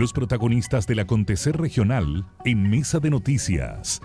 Los protagonistas del acontecer regional en Mesa de Noticias.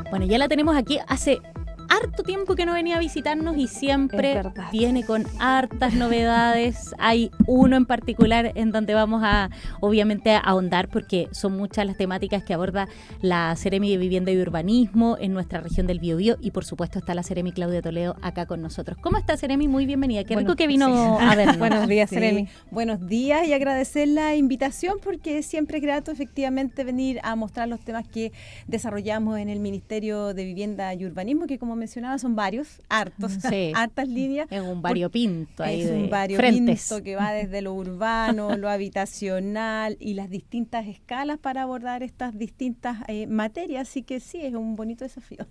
Bueno, ya la tenemos aquí hace harto tiempo que no venía a visitarnos y siempre viene con hartas novedades. Hay uno en particular en donde vamos a, obviamente, a ahondar porque son muchas las temáticas que aborda la Seremi de Vivienda y Urbanismo en nuestra región del Biobío y, por supuesto, está la Seremi Claudia Toledo acá con nosotros. ¿Cómo está, Seremi? Muy bienvenida. Qué rico que vino a vernos. Buenos días, Seremi. Buenos días y agradecer la invitación porque es siempre grato, efectivamente, venir a mostrar los temas que desarrollamos en el Ministerio de Vivienda y Urbanismo, que como mencionaba son varios, hartas líneas. Es un variopinto ahí es de un variopinto frentes que va desde lo urbano, lo habitacional y las distintas escalas para abordar estas distintas materias, así que sí, es un bonito desafío.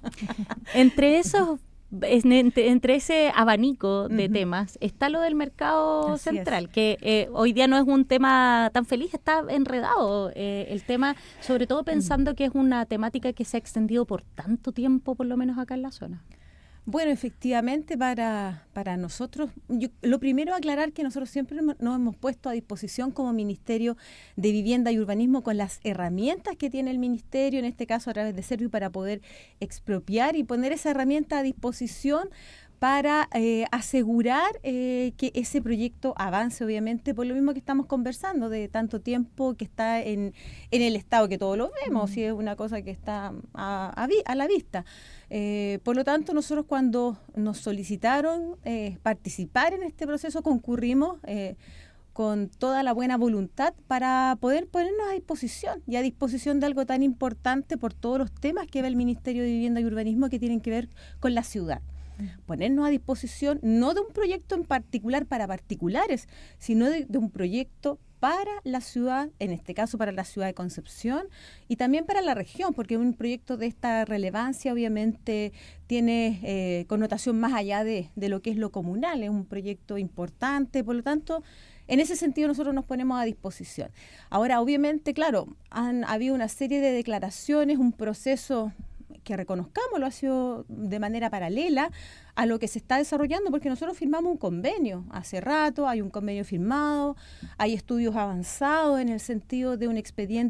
Entre ese abanico de temas está lo del mercado central, que hoy día no es un tema tan feliz, está enredado el tema, sobre todo pensando que es una temática que se ha extendido por tanto tiempo, por lo menos acá en la zona. Bueno, efectivamente, para nosotros, lo primero aclarar que nosotros siempre nos hemos puesto a disposición como Ministerio de Vivienda y Urbanismo con las herramientas que tiene el Ministerio, en este caso a través de Serviu, para poder expropiar y poner esa herramienta a disposición para asegurar que ese proyecto avance, obviamente, por lo mismo que estamos conversando, de tanto tiempo que está en el estado, que todos lo vemos, y es una cosa que está a la vista. Por lo tanto, nosotros cuando nos solicitaron participar en este proceso, concurrimos con toda la buena voluntad para poder ponernos a disposición y a disposición de algo tan importante por todos los temas que ve el Ministerio de Vivienda y Urbanismo que tienen que ver con la ciudad. Ponernos a disposición no de un proyecto en particular para particulares, sino de un proyecto para la ciudad, en este caso para la ciudad de Concepción y también para la región, porque un proyecto de esta relevancia obviamente tiene connotación más allá de lo que es lo comunal, es un proyecto importante, por lo tanto, en ese sentido nosotros nos ponemos a disposición. Ahora, obviamente, claro, han habido una serie de declaraciones, un proceso que reconozcamos lo ha sido de manera paralela a lo que se está desarrollando, porque nosotros firmamos un convenio hace rato, hay un convenio firmado, hay estudios avanzados en el sentido de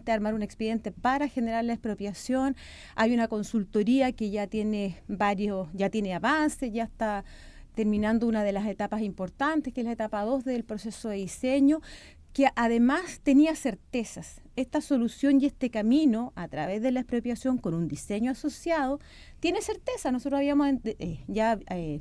armar un expediente para generar la expropiación, hay una consultoría que ya tiene avances, ya está terminando una de las etapas importantes, que es la etapa 2 del proceso de diseño, que además tenía certezas. Esta solución y este camino a través de la expropiación con un diseño asociado tiene certeza. Nosotros habíamos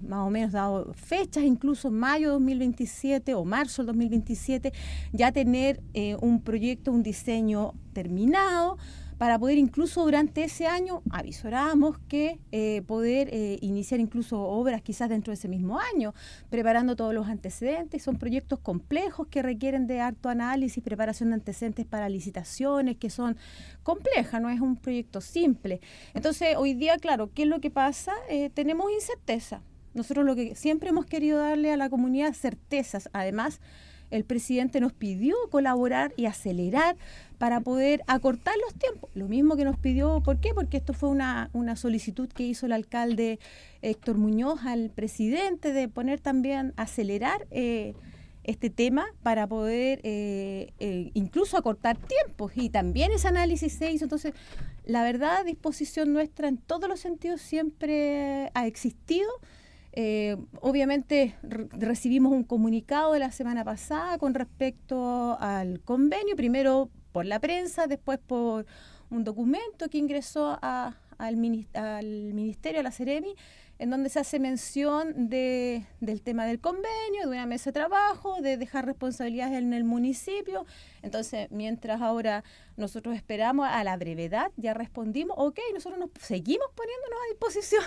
más o menos dado fechas, incluso mayo 2027 o marzo del 2027, ya tener un proyecto, un diseño terminado, para poder incluso durante ese año, avisoramos que poder iniciar incluso obras quizás dentro de ese mismo año, preparando todos los antecedentes. Son proyectos complejos que requieren de harto análisis, preparación de antecedentes para licitaciones, que son complejas, no es un proyecto simple. Entonces, hoy día, claro, ¿qué es lo que pasa? Tenemos incerteza. Nosotros lo que siempre hemos querido darle a la comunidad certezas. Además, el presidente nos pidió colaborar y acelerar para poder acortar los tiempos. Lo mismo que nos pidió, ¿por qué? Porque esto fue una solicitud que hizo el alcalde Héctor Muñoz al presidente de poner también, acelerar este tema para poder incluso acortar tiempos. Y también ese análisis se hizo. Entonces, la verdad, a disposición nuestra en todos los sentidos siempre ha existido. Obviamente recibimos un comunicado de la semana pasada con respecto al convenio, primero por la prensa, después por un documento que ingresó al ministerio, a la Seremi, en donde se hace mención del tema del convenio, de una mesa de trabajo, de dejar responsabilidades en el municipio. Entonces, mientras ahora nosotros esperamos a la brevedad, ya respondimos, ok, nosotros nos seguimos poniéndonos a disposición,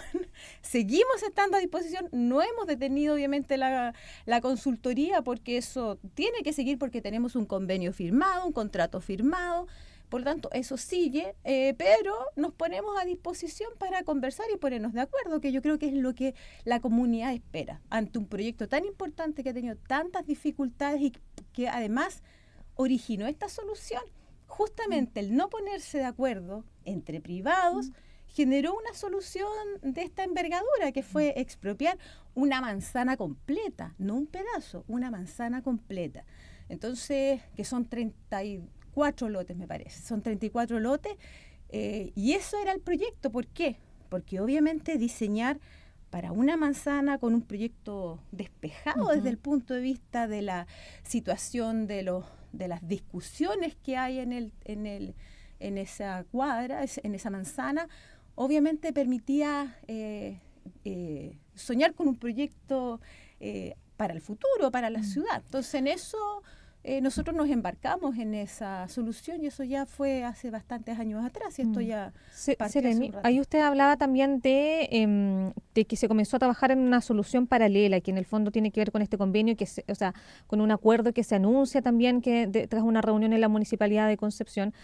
seguimos estando a disposición, no hemos detenido obviamente la consultoría porque eso tiene que seguir porque tenemos un convenio firmado, un contrato firmado. Por lo tanto, eso sigue, pero nos ponemos a disposición para conversar y ponernos de acuerdo, que yo creo que es lo que la comunidad espera ante un proyecto tan importante que ha tenido tantas dificultades y que además originó esta solución. Justamente el no ponerse de acuerdo entre privados generó una solución de esta envergadura, que fue expropiar una manzana completa, no un pedazo, una manzana completa. Entonces, que son 34 lotes, me parece. Son 34 lotes. Y eso era el proyecto. ¿Por qué? Porque obviamente diseñar para una manzana con un proyecto despejado desde el punto de vista de la situación de las discusiones que hay en esa cuadra, en esa manzana, obviamente permitía soñar con un proyecto para el futuro, para la ciudad. Entonces, en eso nosotros nos embarcamos en esa solución y eso ya fue hace bastantes años atrás y esto ya Seremi, ahí usted hablaba también de que se comenzó a trabajar en una solución paralela que en el fondo tiene que ver con este convenio, con un acuerdo que se anuncia también tras una reunión en la Municipalidad de Concepción.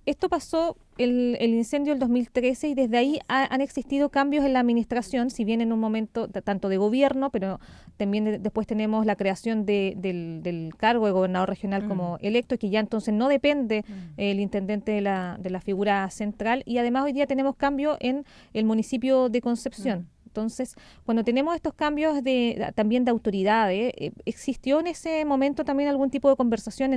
Esto pasó el incendio del 2013 y desde ahí han existido cambios en la administración, si bien en un momento tanto de gobierno, pero también después tenemos la creación del cargo de gobernador regional como electo, que ya entonces no depende el intendente de la figura central, y además hoy día tenemos cambios en el municipio de Concepción. Entonces, cuando tenemos estos cambios también de autoridades, ¿existió en ese momento también algún tipo de conversación?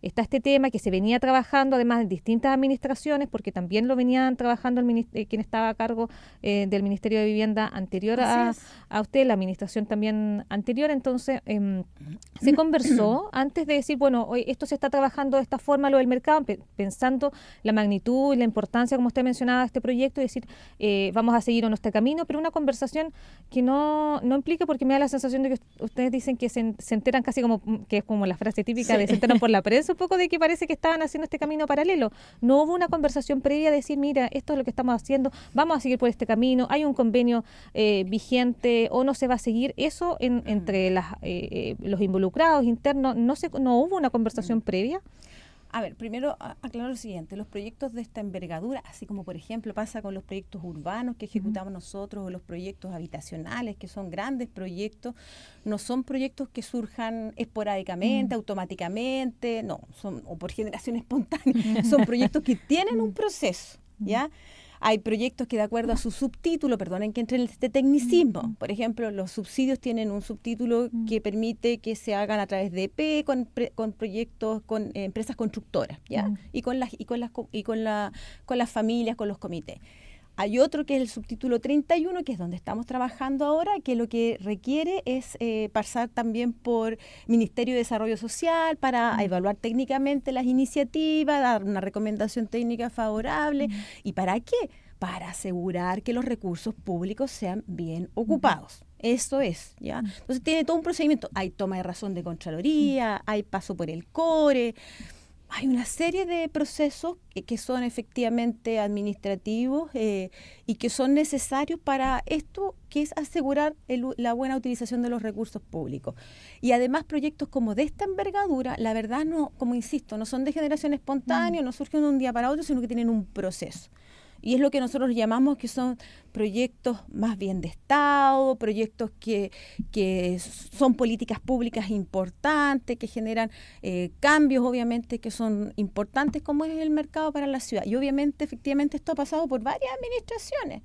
Está este tema que se venía trabajando además en distintas administraciones, porque también lo venían trabajando quien estaba a cargo del Ministerio de Vivienda anterior a usted, la administración también anterior. Entonces, se conversó antes de decir, hoy esto se está trabajando de esta forma, lo del mercado, pensando la magnitud y la importancia, como usted mencionaba, de este proyecto, y decir, vamos a seguir en nuestro camino, pero una conversación que no implica, porque me da la sensación de que ustedes dicen que se enteran casi como, que es como la frase típica de se enteran por la prensa, un poco de que parece que estaban haciendo este camino paralelo. No hubo una conversación previa de decir, mira, esto es lo que estamos haciendo, vamos a seguir por este camino, hay un convenio vigente o no se va a seguir. Eso entre los involucrados internos, no hubo una conversación previa. A ver, primero aclaro lo siguiente, los proyectos de esta envergadura, así como por ejemplo pasa con los proyectos urbanos que ejecutamos nosotros o los proyectos habitacionales, que son grandes proyectos, no son proyectos que surjan esporádicamente, automáticamente, o por generación espontánea, son proyectos que tienen un proceso, ¿ya? Hay proyectos que de acuerdo a su subtítulo, perdonen que entre en este tecnicismo, por ejemplo, los subsidios tienen un subtítulo que permite que se hagan a través de EP con proyectos, con empresas constructoras, ¿ya? Y con las familias, con los comités. Hay otro que es el subtítulo 31, que es donde estamos trabajando ahora, que lo que requiere es pasar también por Ministerio de Desarrollo Social para evaluar técnicamente las iniciativas, dar una recomendación técnica favorable. ¿Y para qué? Para asegurar que los recursos públicos sean bien ocupados. Eso es, ¿ya? Entonces tiene todo un procedimiento. Hay toma de razón de Contraloría, hay paso por el CORE. Hay una serie de procesos que son efectivamente administrativos y que son necesarios para esto, que es asegurar la buena utilización de los recursos públicos. Y además proyectos como de esta envergadura, la verdad no, como insisto, no son de generación espontánea, no surgen de un día para otro, sino que tienen un proceso. Y es lo que nosotros llamamos que son proyectos más bien de Estado, proyectos que son políticas públicas importantes, que generan cambios obviamente que son importantes, como es el mercado para la ciudad. Y obviamente, efectivamente, esto ha pasado por varias administraciones.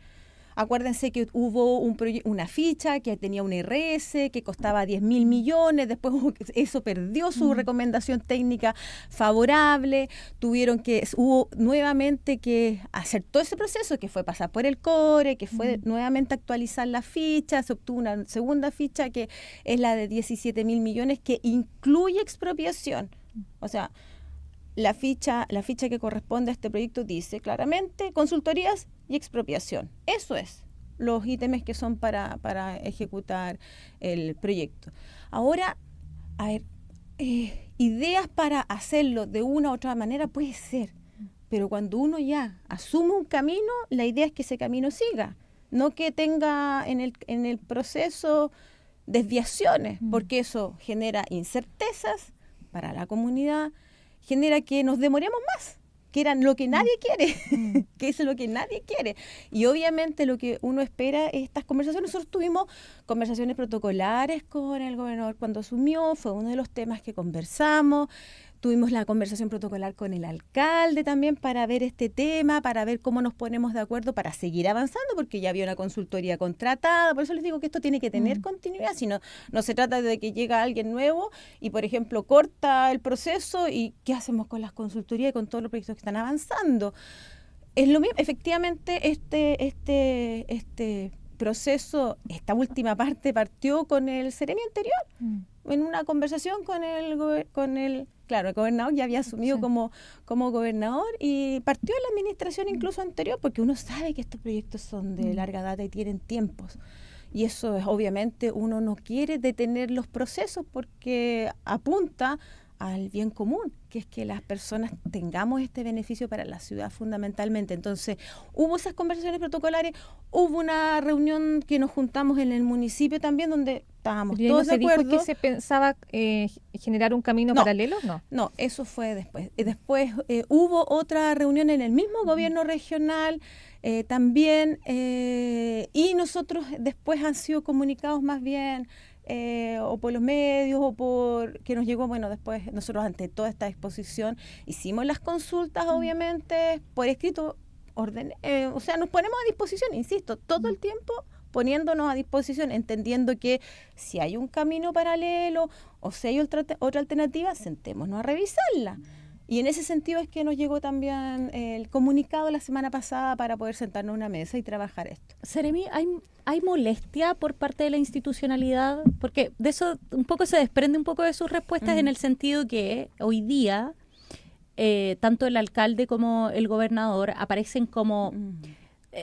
Acuérdense que hubo una ficha que tenía un RS que costaba 10.000 millones, después eso perdió su recomendación técnica favorable, hubo nuevamente que hacer todo ese proceso, que fue pasar por el CORE, que fue nuevamente actualizar la ficha, se obtuvo una segunda ficha que es la de 17.000 millones, que incluye expropiación. O sea, la ficha que corresponde a este proyecto dice claramente consultorías y expropiación. Eso es los ítems que son para ejecutar el proyecto. Ahora, a ver, ideas para hacerlo de una u otra manera puede ser, pero cuando uno ya asume un camino, la idea es que ese camino siga, no que tenga en el proceso desviaciones, porque eso genera incertezas para la comunidad, genera que nos demoremos más, que era lo que nadie quiere, que es lo que nadie quiere. Y obviamente lo que uno espera es estas conversaciones. Nosotros tuvimos conversaciones protocolares con el gobernador cuando asumió, fue uno de los temas que conversamos. Tuvimos la conversación protocolar con el alcalde también para ver este tema, para ver cómo nos ponemos de acuerdo para seguir avanzando, porque ya había una consultoría contratada. Por eso les digo que esto tiene que tener continuidad, si no, no se trata de que llega alguien nuevo y, por ejemplo, corta el proceso y ¿qué hacemos con las consultorías y con todos los proyectos que están avanzando? Es lo mismo, efectivamente, este proceso, esta última parte partió con el Seremi anterior, en una conversación con el gobernador ya había asumido como gobernador y partió en la administración incluso anterior, porque uno sabe que estos proyectos son de larga data y tienen tiempos. Y eso es, obviamente, uno no quiere detener los procesos porque apunta al bien común, que es que las personas tengamos este beneficio para la ciudad fundamentalmente. Entonces, hubo esas conversaciones protocolares, hubo una reunión que nos juntamos en el municipio también, donde estábamos todos de acuerdo. ¿Dijo que se pensaba generar un camino paralelo? No, eso fue después. Después hubo otra reunión en el mismo gobierno regional también, y nosotros después han sido comunicados más bien o por los medios o por que nos llegó, bueno, después nosotros ante toda esta exposición hicimos las consultas, obviamente, por escrito, o sea, nos ponemos a disposición, insisto, todo el tiempo poniéndonos a disposición, entendiendo que si hay un camino paralelo o si hay otra alternativa, sentémonos a revisarla. Y en ese sentido es que nos llegó también el comunicado la semana pasada para poder sentarnos a una mesa y trabajar esto. Seremi, ¿hay molestia por parte de la institucionalidad? Porque de eso un poco se desprende un poco de sus respuestas en el sentido que hoy día tanto el alcalde como el gobernador aparecen como...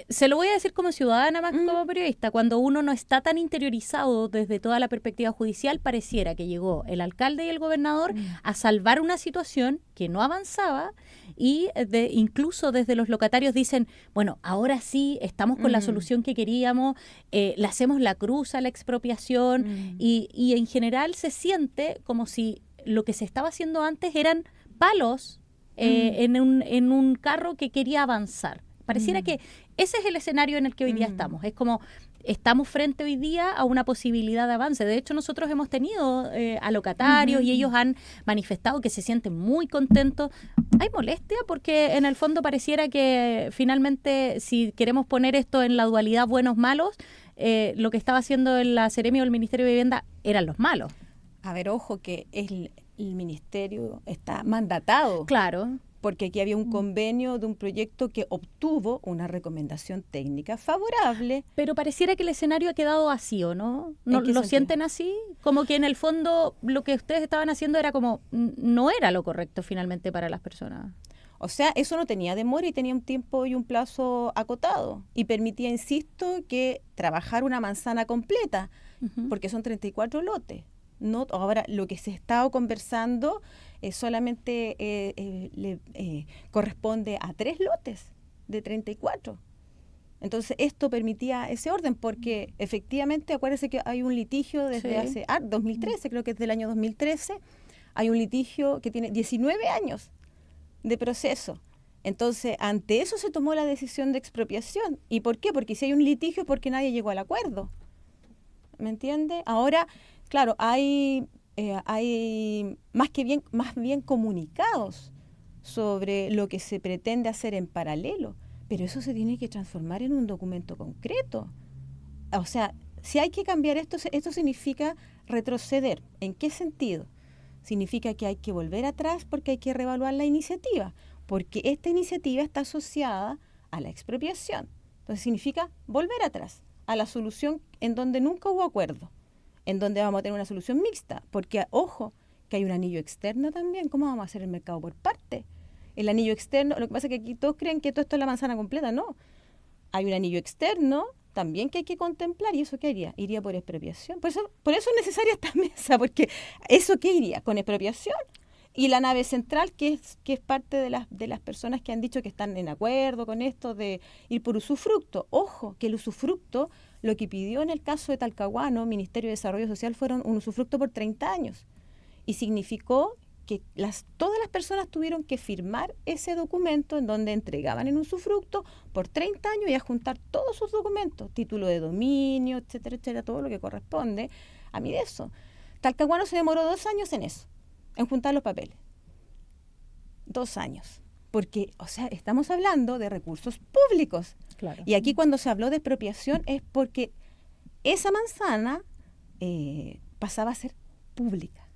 se lo voy a decir como ciudadana más que como periodista, cuando uno no está tan interiorizado desde toda la perspectiva judicial, pareciera que llegó el alcalde y el gobernador a salvar una situación que no avanzaba y incluso desde los locatarios dicen, bueno, ahora sí estamos con la solución que queríamos, le hacemos la cruz a la expropiación y en general se siente como si lo que se estaba haciendo antes eran palos en un carro que quería avanzar. Pareciera que ese es el escenario en el que hoy día estamos. Es como estamos frente hoy día a una posibilidad de avance. De hecho, nosotros hemos tenido a locatarios y ellos han manifestado que se sienten muy contentos. Hay molestia porque en el fondo pareciera que finalmente si queremos poner esto en la dualidad buenos-malos, lo que estaba haciendo la Seremi o el Ministerio de Vivienda eran los malos. A ver, ojo que el ministerio está mandatado. Claro. Porque aquí había un convenio de un proyecto que obtuvo una recomendación técnica favorable. Pero pareciera que el escenario ha quedado vacío, ¿no? ¿No lo sienten así? Como que en el fondo lo que ustedes estaban haciendo era como, no era lo correcto finalmente para las personas. O sea, eso no tenía demora y tenía un tiempo y un plazo acotado. Y permitía, insisto, que trabajar una manzana completa, porque son 34 lotes. No, ahora, lo que se ha estado conversando solamente le corresponde a 3 lotes de 34. Entonces, esto permitía ese orden, porque efectivamente, acuérdense que hay un litigio desde hace 2013, creo que es del año 2013, hay un litigio que tiene 19 años de proceso. Entonces, ante eso se tomó la decisión de expropiación. ¿Y por qué? Porque si hay un litigio es porque nadie llegó al acuerdo. ¿Me entiende? Ahora, claro, hay más bien comunicados sobre lo que se pretende hacer en paralelo, pero eso se tiene que transformar en un documento concreto. O sea, si hay que cambiar esto significa retroceder. ¿En qué sentido? Significa que hay que volver atrás porque hay que reevaluar la iniciativa, porque esta iniciativa está asociada a la expropiación. Entonces significa volver atrás a la solución en donde nunca hubo acuerdo, en donde vamos a tener una solución mixta, porque, ojo, que hay un anillo externo también. ¿Cómo vamos a hacer el mercado por parte? El anillo externo, lo que pasa es que aquí todos creen que todo esto es la manzana completa, no. Hay un anillo externo también que hay que contemplar, ¿y eso qué iría? Iría por expropiación. Por eso es necesaria esta mesa, porque ¿eso qué iría? Con expropiación. Y la nave central, que es parte de las personas que han dicho que están en acuerdo con esto de ir por usufructo. Ojo, que el usufructo, lo que pidió en el caso de Talcahuano, Ministerio de Desarrollo Social, fueron un usufructo por 30 años. Y significó que todas las personas tuvieron que firmar ese documento en donde entregaban en usufructo por 30 años y a juntar todos sus documentos, título de dominio, etcétera, etcétera, todo lo que corresponde a mí de eso. Talcahuano se demoró 2 años en eso, en juntar los papeles. 2 años. Porque, o sea, estamos hablando de recursos públicos. Claro. Y aquí cuando se habló de expropiación es porque esa manzana pasaba a ser pública,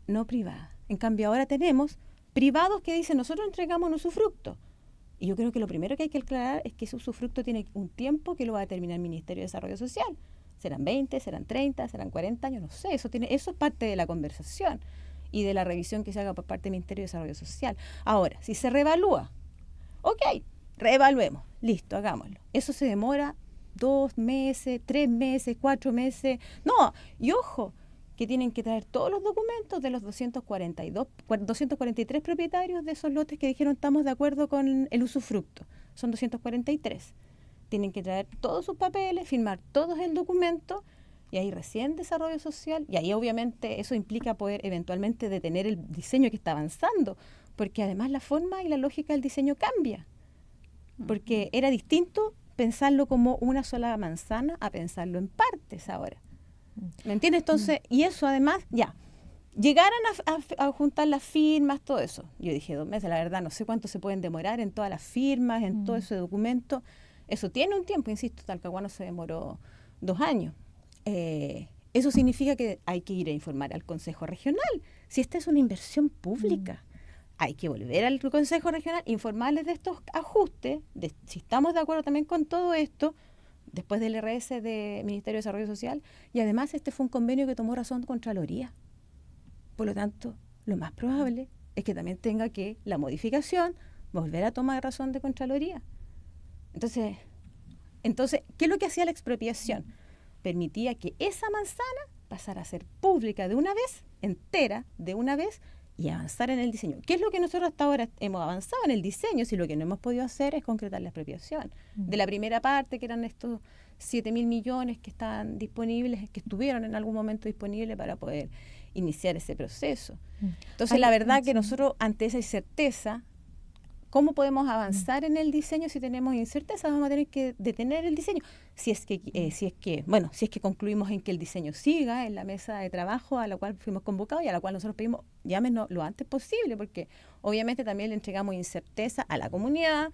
no privada. En cambio, ahora tenemos privados que dicen, nosotros entregamos un usufructo. Y yo creo que lo primero que hay que aclarar es que ese usufructo tiene un tiempo que lo va a determinar el Ministerio de Desarrollo Social. Serán 20, serán 30, serán 40 años, no sé. Eso es parte de la conversación y de la revisión que se haga por parte del Ministerio de Desarrollo Social. Ahora, si se reevalúa, ok, reevaluemos, listo, hagámoslo. Eso se demora 2 meses, 3 meses, 4 meses. No, y ojo, que tienen que traer todos los documentos de los 243 propietarios de esos lotes que dijeron estamos de acuerdo con el usufructo. Son 243. Tienen que traer todos sus papeles, firmar todos el documento y ahí recién desarrollo social. Y ahí obviamente eso implica poder eventualmente detener el diseño que está avanzando, porque además la forma y la lógica del diseño cambia. Porque era distinto pensarlo como una sola manzana a pensarlo en partes ahora. ¿Me entiendes? Entonces, y eso además, ya, llegaran a juntar las firmas, todo eso. Yo dije 2 meses, la verdad, no sé cuánto se pueden demorar en todas las firmas, en todo ese documento. Eso tiene un tiempo, insisto, Talcahuano se demoró 2 años. Eso significa que hay que ir a informar al Consejo Regional. Si esta es una inversión pública, hay que volver al Consejo Regional, informarles de estos ajustes, de si estamos de acuerdo también con todo esto, después del RS del Ministerio de Desarrollo Social, y además este fue un convenio que tomó razón Contraloría. Por lo tanto, lo más probable es que también tenga que la modificación volver a tomar razón de Contraloría. Entonces, ¿qué es lo que hacía la expropiación? Permitía que esa manzana pasara a ser pública de una vez, entera, de una vez, y avanzar en el diseño. ¿Qué es lo que nosotros hasta ahora hemos avanzado en el diseño? Si lo que no hemos podido hacer es concretar la expropiación. De la primera parte, que eran estos 7.000 millones que estaban disponibles, que estuvieron en algún momento disponibles para poder iniciar ese proceso. Entonces, la verdad que nosotros, ante esa incerteza, ¿cómo podemos avanzar en el diseño si tenemos incerteza? Vamos a tener que detener el diseño. Si es que concluimos en que el diseño siga en la mesa de trabajo a la cual fuimos convocados y a la cual nosotros pedimos llámenos lo antes posible, porque obviamente también le entregamos incerteza a la comunidad,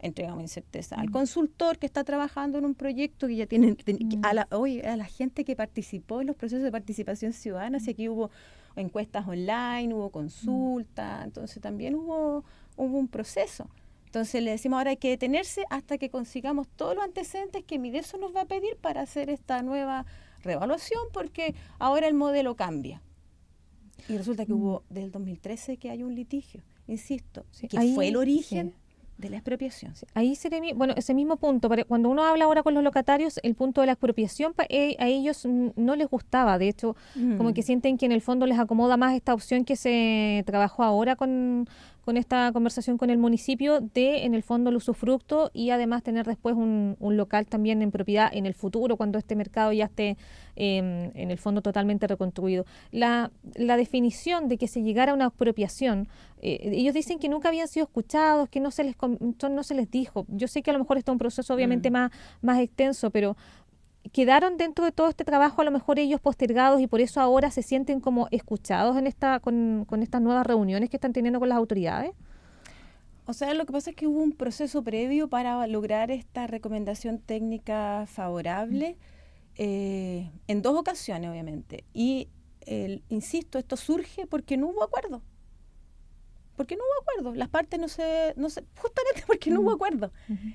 entregamos incerteza al consultor que está trabajando en un proyecto que ya tiene a la gente que participó en los procesos de participación ciudadana. Si aquí hubo encuestas online, hubo consulta, entonces también hubo un proceso. Entonces le decimos ahora hay que detenerse hasta que consigamos todos los antecedentes que Mideso nos va a pedir para hacer esta nueva reevaluación, porque ahora el modelo cambia. Y resulta que hubo desde el 2013 que hay un litigio, insisto, que ahí fue el origen de la expropiación. Ahí, Seremi, bueno, ese mismo punto, cuando uno habla ahora con los locatarios, el punto de la expropiación a ellos no les gustaba, de hecho, como que sienten que en el fondo les acomoda más esta opción que se trabajó ahora con esta conversación con el municipio de, en el fondo, el usufructo y además tener después un local también en propiedad en el futuro, cuando este mercado ya esté en el fondo totalmente reconstruido. La definición de que se llegara a una expropiación, ellos dicen que nunca habían sido escuchados, que no se les dijo. Yo sé que a lo mejor está un proceso obviamente más extenso, pero quedaron dentro de todo este trabajo a lo mejor ellos postergados y por eso ahora se sienten como escuchados en con estas nuevas reuniones que están teniendo con las autoridades. O sea, lo que pasa es que hubo un proceso previo para lograr esta recomendación técnica favorable en 2 ocasiones, obviamente. Y, insisto, esto surge porque no hubo acuerdo. Porque no hubo acuerdo. Las partes no se justamente porque no hubo acuerdo.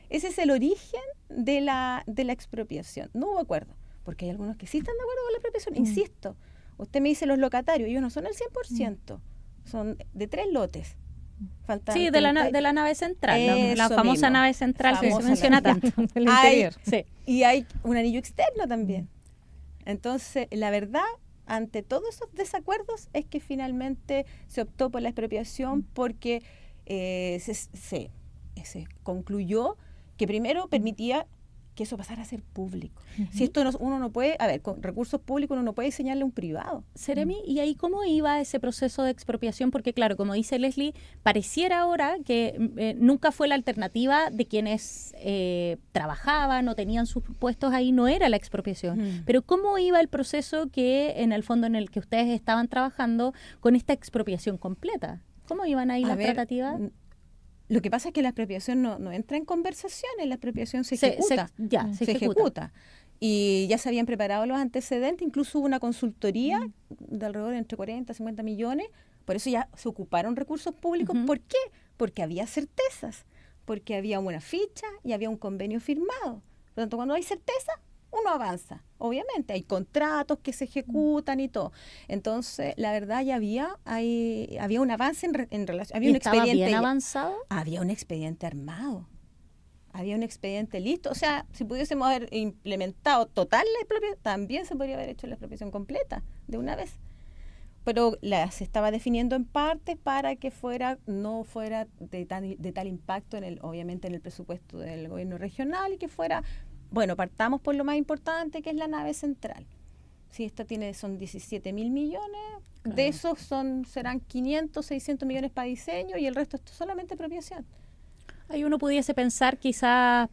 Ese es el origen de la expropiación. No hubo acuerdo. Porque hay algunos que sí están de acuerdo con la expropiación. Insisto, usted me dice los locatarios, ellos no son el 100%, son de 3 lotes. Faltan sí, de la nave central, la famosa mismo. Nave central que se menciona tanto. El interior. Y hay un anillo externo también. Entonces, la verdad, ante todos esos desacuerdos es que finalmente se optó por la expropiación porque se concluyó que primero permitía que eso pasara a ser público. Si esto uno no puede, con recursos públicos uno no puede diseñarle a un privado. Seremi, ¿y ahí cómo iba ese proceso de expropiación? Porque claro, como dice Leslie, pareciera ahora que nunca fue la alternativa de quienes trabajaban o tenían sus puestos ahí, no era la expropiación. Pero ¿cómo iba el proceso que en el fondo en el que ustedes estaban trabajando con esta expropiación completa? ¿Cómo iban ahí las tratativas? Lo que pasa es que la expropiación no entra en conversaciones, la expropiación se ejecuta. Se ejecuta. Y ya se habían preparado los antecedentes, incluso hubo una consultoría de alrededor de entre 40 y 50 millones, por eso ya se ocuparon recursos públicos. ¿Por qué? Porque había certezas, porque había una ficha y había un convenio firmado. Por lo tanto, cuando hay certeza, uno avanza. Obviamente, hay contratos que se ejecutan y todo. Entonces, la verdad, ya había un avance en relación. Había un expediente bien avanzado. Había un expediente armado. Había un expediente listo. O sea, si pudiésemos haber implementado total la expropiación, también se podría haber hecho la expropiación completa de una vez. Pero se estaba definiendo en partes para que no fuera de tal impacto obviamente en el presupuesto del gobierno regional y que fuera, bueno, partamos por lo más importante, que es la nave central. Si esta son 17.000 millones, de esos serán 500, 600 millones para diseño y el resto es solamente expropiación. Ahí uno pudiese pensar quizás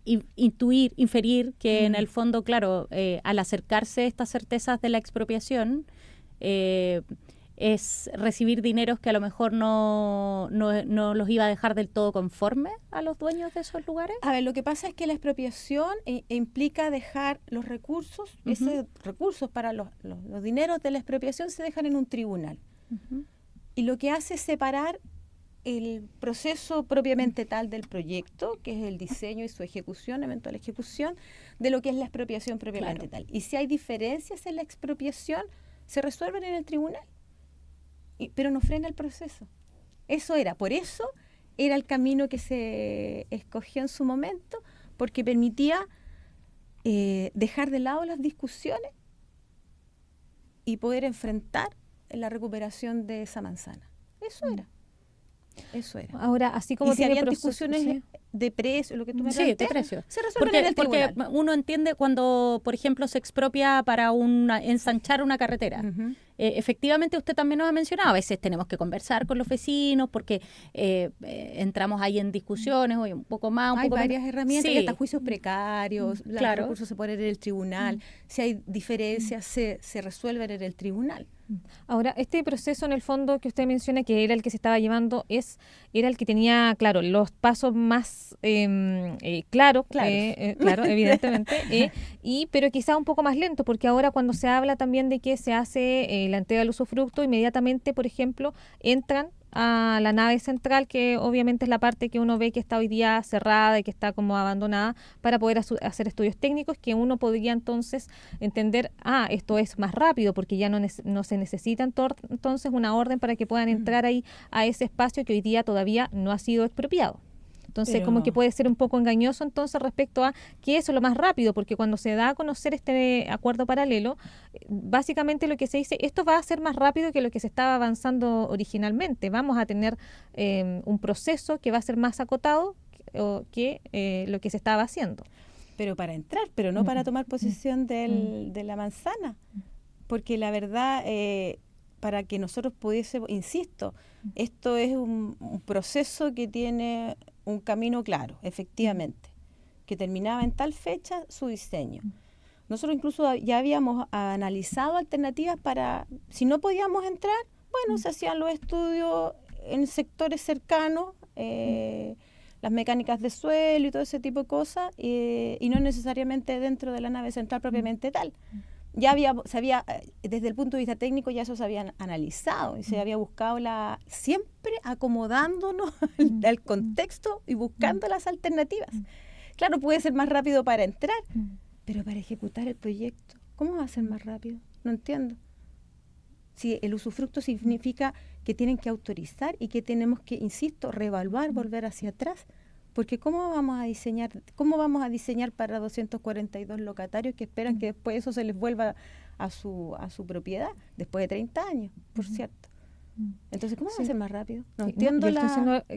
inferir que en el fondo, claro, al acercarse estas certezas de la expropiación, es recibir dineros que a lo mejor no los iba a dejar del todo conforme a los dueños de esos lugares. A ver, lo que pasa es que la expropiación implica dejar los recursos, esos recursos para los dineros de la expropiación se dejan en un tribunal. Y lo que hace es separar el proceso propiamente tal del proyecto, que es el diseño y su ejecución, eventual ejecución, de lo que es la expropiación propiamente tal. Y si hay diferencias en la expropiación, se resuelven en el tribunal, pero no frena el proceso. Por eso era el camino que se escogió en su momento, porque permitía dejar de lado las discusiones y poder enfrentar la recuperación de esa manzana. Eso era. Ahora, así como si habían discusiones de precio, lo que tú me planteas, de precio. Se resuelven en el tribunal. Porque uno entiende cuando, por ejemplo, se expropia para ensanchar una carretera. Efectivamente, usted también nos ha mencionado, a veces tenemos que conversar con los vecinos porque entramos ahí en discusiones, hoy un poco más, Hay varias herramientas, sí. Y hasta juicios precarios, los recursos se ponen en el tribunal. Si hay diferencias, se resuelven en el tribunal. Ahora, este proceso en el fondo que usted menciona que era el que se estaba llevando, era el que tenía, claro, los pasos más claros, evidentemente, pero quizá un poco más lento, porque ahora cuando se habla también de que se hace la entrega del usufructo, inmediatamente, por ejemplo, entran a la nave central, que obviamente es la parte que uno ve que está hoy día cerrada y que está como abandonada, para poder hacer estudios técnicos, que uno podría entonces entender, esto es más rápido, porque ya no se necesita entonces una orden para que puedan entrar ahí a ese espacio que hoy día todavía no ha sido expropiado. Entonces, como que puede ser un poco engañoso entonces respecto a que eso es lo más rápido, porque cuando se da a conocer este acuerdo paralelo, básicamente lo que se dice, esto va a ser más rápido que lo que se estaba avanzando originalmente. Vamos a tener un proceso que va a ser más acotado que lo que se estaba haciendo. Pero para entrar, pero no para tomar posesión de la manzana. Porque la verdad, para que nosotros pudiésemos, insisto, esto es un proceso que tiene un camino claro, efectivamente, que terminaba en tal fecha su diseño. Nosotros incluso ya habíamos analizado alternativas para, si no podíamos entrar, bueno, se hacían los estudios en sectores cercanos, las mecánicas de suelo y todo ese tipo de cosas, y no necesariamente dentro de la nave central propiamente tal. Ya desde el punto de vista técnico ya eso se había analizado y se había buscado siempre acomodándonos al contexto y buscando las alternativas. Claro, puede ser más rápido para entrar, pero para ejecutar el proyecto, ¿cómo va a ser más rápido? No entiendo. Si el usufructo significa que tienen que autorizar y que tenemos que, insisto, reevaluar, volver hacia atrás. Porque ¿cómo vamos a diseñar para 242 locatarios que esperan que después eso se les vuelva a su propiedad después de 30 años, por cierto? Entonces, ¿cómo va a ser más rápido? No entiendo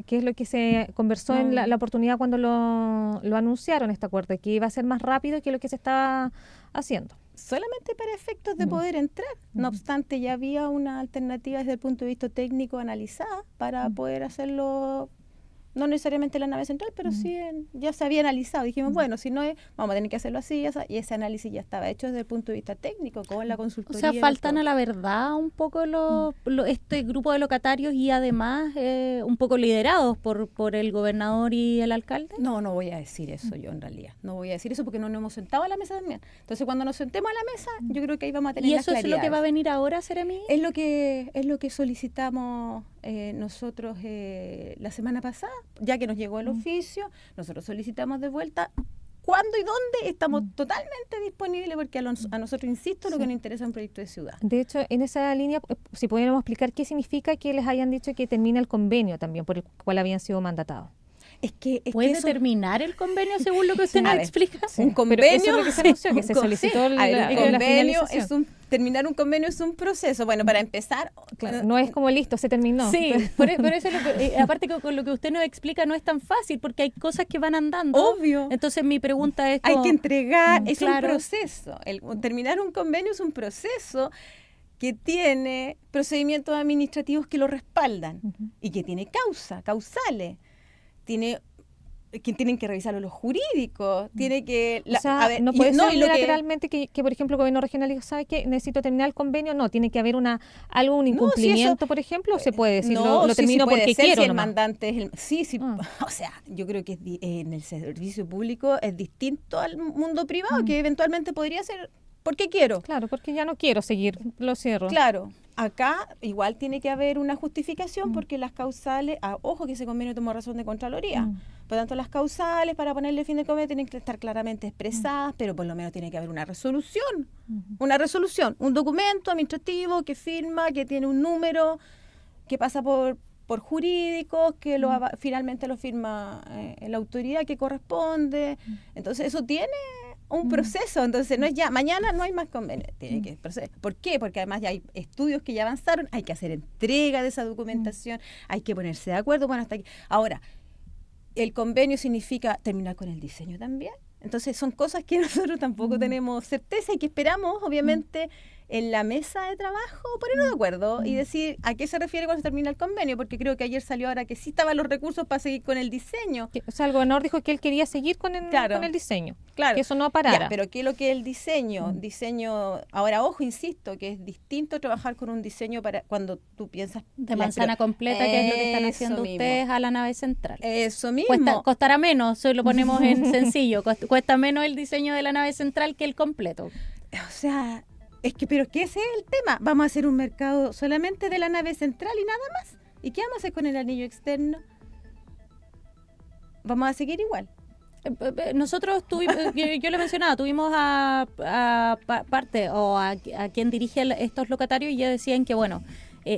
qué es lo que se conversó en la oportunidad cuando lo anunciaron este acuerdo, que iba a ser más rápido que lo que se estaba haciendo. Solamente para efectos de poder entrar. No obstante, ya había una alternativa desde el punto de vista técnico analizada para poder hacerlo no necesariamente la nave central, pero sí ya se había analizado. Dijimos, bueno, si no es, vamos a tener que hacerlo así, y ese análisis ya estaba hecho desde el punto de vista técnico, con la consultoría. O sea, faltan a la verdad un poco este grupo de locatarios y además un poco liderados por el gobernador y el alcalde. No voy a decir eso yo en realidad. No voy a decir eso porque no nos hemos sentado a la mesa también. Entonces, cuando nos sentemos a la mesa, yo creo que ahí vamos a tener ¿Y las eso es lo que va a venir ahora, Seremi? Es lo que solicitamos nosotros la semana pasada, ya que nos llegó el oficio, nosotros solicitamos de vuelta cuándo y dónde. Estamos totalmente disponibles porque a nosotros, insisto, lo que nos interesa es un proyecto de ciudad. De hecho, en esa línea, si pudiéramos explicar qué significa que les hayan dicho que termina el convenio también por el cual habían sido mandatados. ¿Puede terminar el convenio según lo que usted nos explica? Un convenio, pero eso es lo que se anunció, que se solicitó terminar un convenio es un proceso. Bueno, para empezar... Claro, no es como listo, se terminó. Sí, por eso aparte que con lo que usted nos explica no es tan fácil porque hay cosas que van andando. Obvio. Entonces mi pregunta es... Hay que entregar, es claro. un proceso. Terminar un convenio es un proceso que tiene procedimientos administrativos que lo respaldan y que tiene causales. Tienen que revisarlo los jurídicos, tiene que... no puede ser unilateralmente que, por ejemplo, el gobierno regional diga, ¿sabe qué? Necesito terminar el convenio. No, tiene que haber un incumplimiento, por ejemplo, o se puede decir, lo termino porque quiero. Si el mandante es sí. O sea, yo creo que en el servicio público es distinto al mundo privado, que eventualmente podría ser porque quiero. Claro, porque ya no quiero seguir, lo cierro. Claro. Acá igual tiene que haber una justificación porque las causales, ojo que ese convenio tomó razón de Contraloría, por lo tanto las causales para ponerle fin de convenio tienen que estar claramente expresadas, pero por lo menos tiene que haber una resolución, un documento administrativo que firma, que tiene un número, que pasa por jurídicos, que finalmente lo firma la autoridad que corresponde. Entonces eso tiene un proceso, entonces no es ya, mañana no hay más convenio, tiene que proceder. ¿Por qué? Porque además ya hay estudios que ya avanzaron, hay que hacer entrega de esa documentación, hay que ponerse de acuerdo, bueno, hasta aquí. Ahora, el convenio significa terminar con el diseño también, entonces son cosas que nosotros tampoco tenemos certeza y que esperamos, obviamente, en la mesa de trabajo ponernos de acuerdo y decir a qué se refiere cuando se termina el convenio, porque creo que ayer salió ahora que sí estaban los recursos para seguir con el diseño. O sea, el gobernador dijo que él quería seguir con el diseño, claro, que eso no parara. Pero ¿qué es lo que es el diseño? Ahora, ojo, insisto, que es distinto trabajar con un diseño para cuando tú piensas... De manzana completa, que es lo que están haciendo ustedes a la nave central. Eso mismo. Costará menos, si lo ponemos en sencillo, cuesta menos el diseño de la nave central que el completo. O sea... pero es que ese es el tema. Vamos a hacer un mercado solamente de la nave central y nada más. ¿Y qué vamos a hacer con el anillo externo? Vamos a seguir igual. Nosotros tuvimos, yo le mencionaba, tuvimos a quien dirige estos locatarios y ya decían que bueno,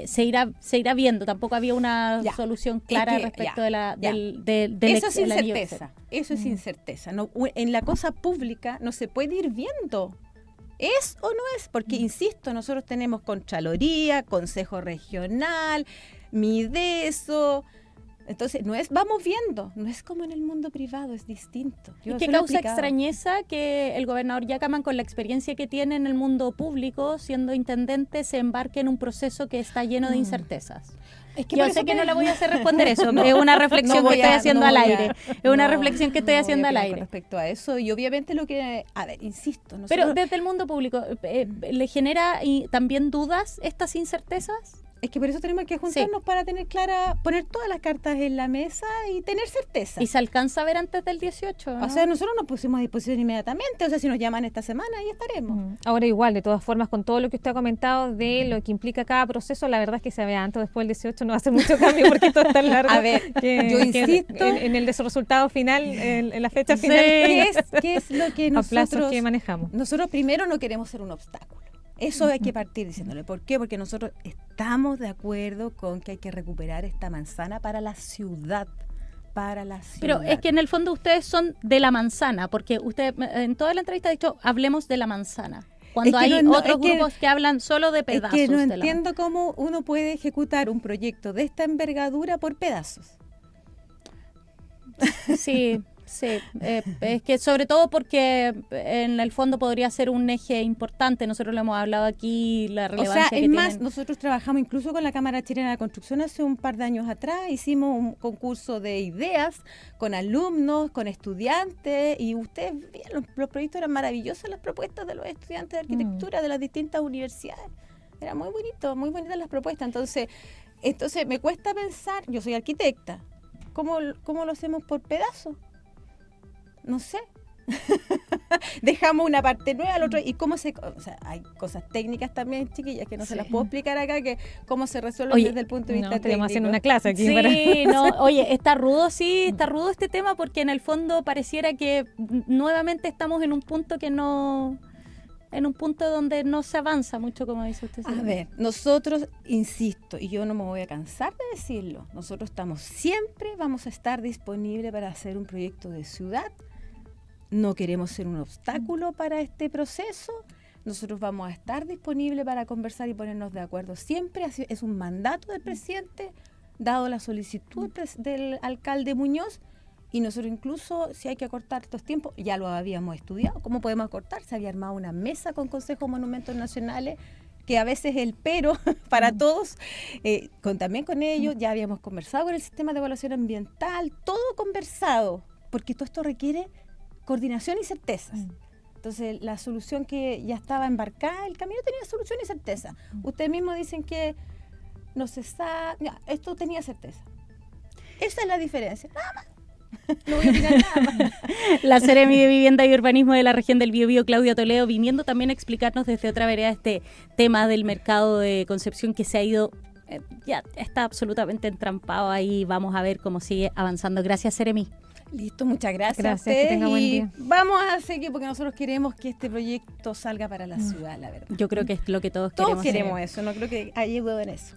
se irá viendo. Tampoco había una solución clara respecto del eso es incerteza. Eso es incerteza. No, en la cosa pública no se puede ir viendo. ¿Es o no es? Porque, insisto, nosotros tenemos Contraloría, Consejo Regional, Mideso. Entonces, vamos viendo, no es como en el mundo privado, es distinto. ¿Y qué causa extrañeza que el gobernador Yacaman, con la experiencia que tiene en el mundo público, siendo intendente, se embarque en un proceso que está lleno de incertezas? Es que yo sé que no le voy a hacer responder eso, es una reflexión que estoy haciendo al aire. Es una reflexión que estoy haciendo al aire. Respecto a eso, y obviamente lo que, insisto. Pero desde el mundo público, ¿le genera también dudas estas incertezas? Es que por eso tenemos que juntarnos para tener poner todas las cartas en la mesa y tener certeza. ¿Y se alcanza a ver antes del 18? ¿no? O sea, nosotros nos pusimos a disposición inmediatamente, o sea, si nos llaman esta semana, ahí estaremos. Ahora igual, de todas formas, con todo lo que usted ha comentado de lo que implica cada proceso, la verdad es que se vea antes o después del 18 no va a hacer mucho cambio porque todo es tan largo. A ver, yo insisto. En el resultado final, en la fecha final. ¿Qué es lo que nosotros que manejamos? Nosotros primero no queremos ser un obstáculo. Eso hay que partir diciéndole. ¿Por qué? Porque nosotros estamos de acuerdo con que hay que recuperar esta manzana para la ciudad. Pero es que en el fondo ustedes son de la manzana, porque usted en toda la entrevista ha dicho, hablemos de la manzana. Cuando hay otros grupos que hablan solo de pedazos. Es que no entiendo cómo uno puede ejecutar un proyecto de esta envergadura por pedazos. Sí. Sí, es que sobre todo porque en el fondo podría ser un eje importante, nosotros lo hemos hablado aquí, la relevancia o sea, que es más, tienen. nosotros trabajamos incluso con la Cámara Chilena de la Construcción hace un par de años atrás, hicimos un concurso de ideas con alumnos, con estudiantes, y ustedes vieron, los proyectos eran maravillosos, las propuestas de los estudiantes de arquitectura de las distintas universidades. Era muy bonito, muy bonitas las propuestas. Entonces me cuesta pensar, yo soy arquitecta, ¿cómo lo hacemos por pedazos? No sé. Dejamos una parte nueva al otro y cómo o sea, hay cosas técnicas también, chiquillas, que no se las puedo explicar acá, que cómo se resuelven desde el punto de vista técnico. Estaríamos haciendo una clase aquí. Sí, no, oye, está rudo este tema porque en el fondo pareciera que nuevamente estamos en un punto donde no se avanza mucho, como dice usted. A ver, nosotros, insisto, y yo no me voy a cansar de decirlo, nosotros siempre vamos a estar disponibles para hacer un proyecto de ciudad. No queremos ser un obstáculo para este proceso. Nosotros vamos a estar disponibles para conversar y ponernos de acuerdo. Siempre es un mandato del presidente, dado la solicitud del alcalde Muñoz, y nosotros incluso, si hay que acortar estos tiempos, ya lo habíamos estudiado. ¿Cómo podemos acortar? Se había armado una mesa con Consejo de Monumentos Nacionales, que a veces es el pero para todos. También con ellos ya habíamos conversado con el sistema de evaluación ambiental, todo conversado, porque todo esto requiere coordinación y certezas. Entonces, la solución que ya estaba embarcada, el camino tenía solución y certeza. Ustedes mismos dicen que no se sabe, esto tenía certeza. Esa es la diferencia, nada más. No voy a opinar nada más. La Seremi de Vivienda y Urbanismo de la región del Biobío, Claudia Toledo, viniendo también a explicarnos desde otra vereda este tema del mercado de Concepción que se ha ido, ya está absolutamente entrampado ahí. Vamos a ver cómo sigue avanzando. Gracias, Seremi. Listo, muchas gracias. Gracias, a ustedes, que tenga buen y día. vamos a seguir porque nosotros queremos que este proyecto salga para la ciudad, la verdad. Yo creo que es lo que todos Todos queremos. queremos eso, no creo que haya duda en eso.